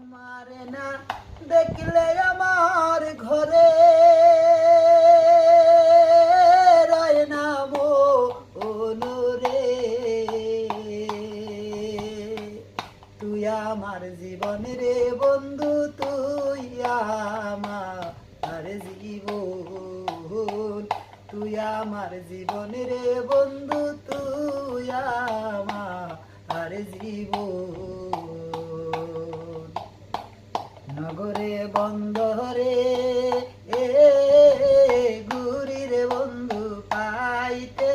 তোমারে না দেখলে আমার ঘরে রয় না মনুরে। তুই আমার জীবন রে বন্ধু, তুই আমার জীবন, তুই আমার জীবন রে বন্ধু, তুই আমার জীবন। নগরে বন্দরে ঘুরি রে বন্ধু পাইতে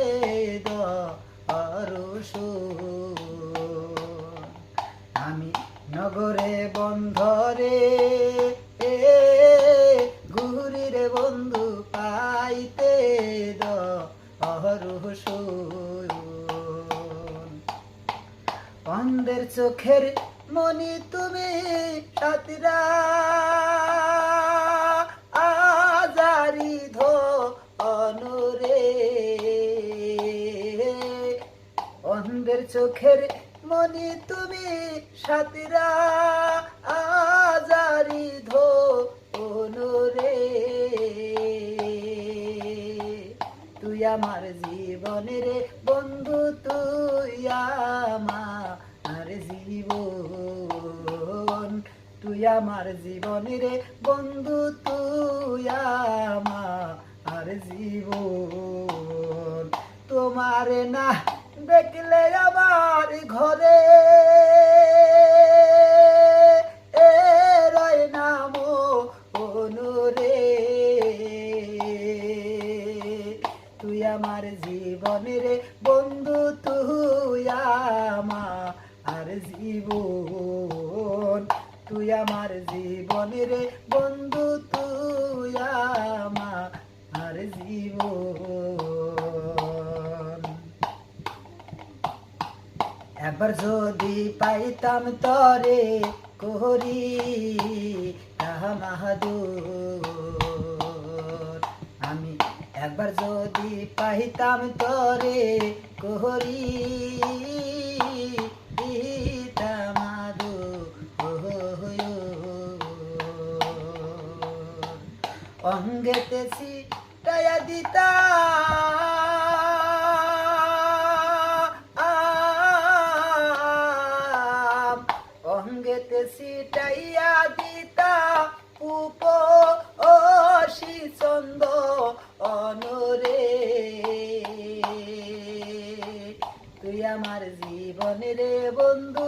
দরুস। আমি নগরে বন্দরে ঘুরি রে বন্ধু পাইতে দরুস। অন্ধের চোখের মনি তুমি সাতিরা আজারি ধনুরে। অন্ধের চোখের মনি তুমি সাতিরা আজারি ধনুরে। তুই আমার জীবনের বন্ধু, তুই আমার জীবন, তুই আমার জীবনের বন্ধু, তুই আমার জীবন। তোমার না দেখলে আমার ঘরে রয় না মনুরে। তুই আমার জীবনের বন্ধু, তুই আমার জীবন, তুই আমার জীবনের বন্ধু, তুই আমার জীবন। একবার যদি পাইতাম তরে কোহরি মাহাদুর, আমি একবার যদি পাইতাম তরে কোহরি অঙ্গেতে ছিটাইয়া দিতা অঙ্গেতে ছিটাইয়া দিতা উপসি চন্দ অনরে। তুই আমার জীবনের বন্ধু,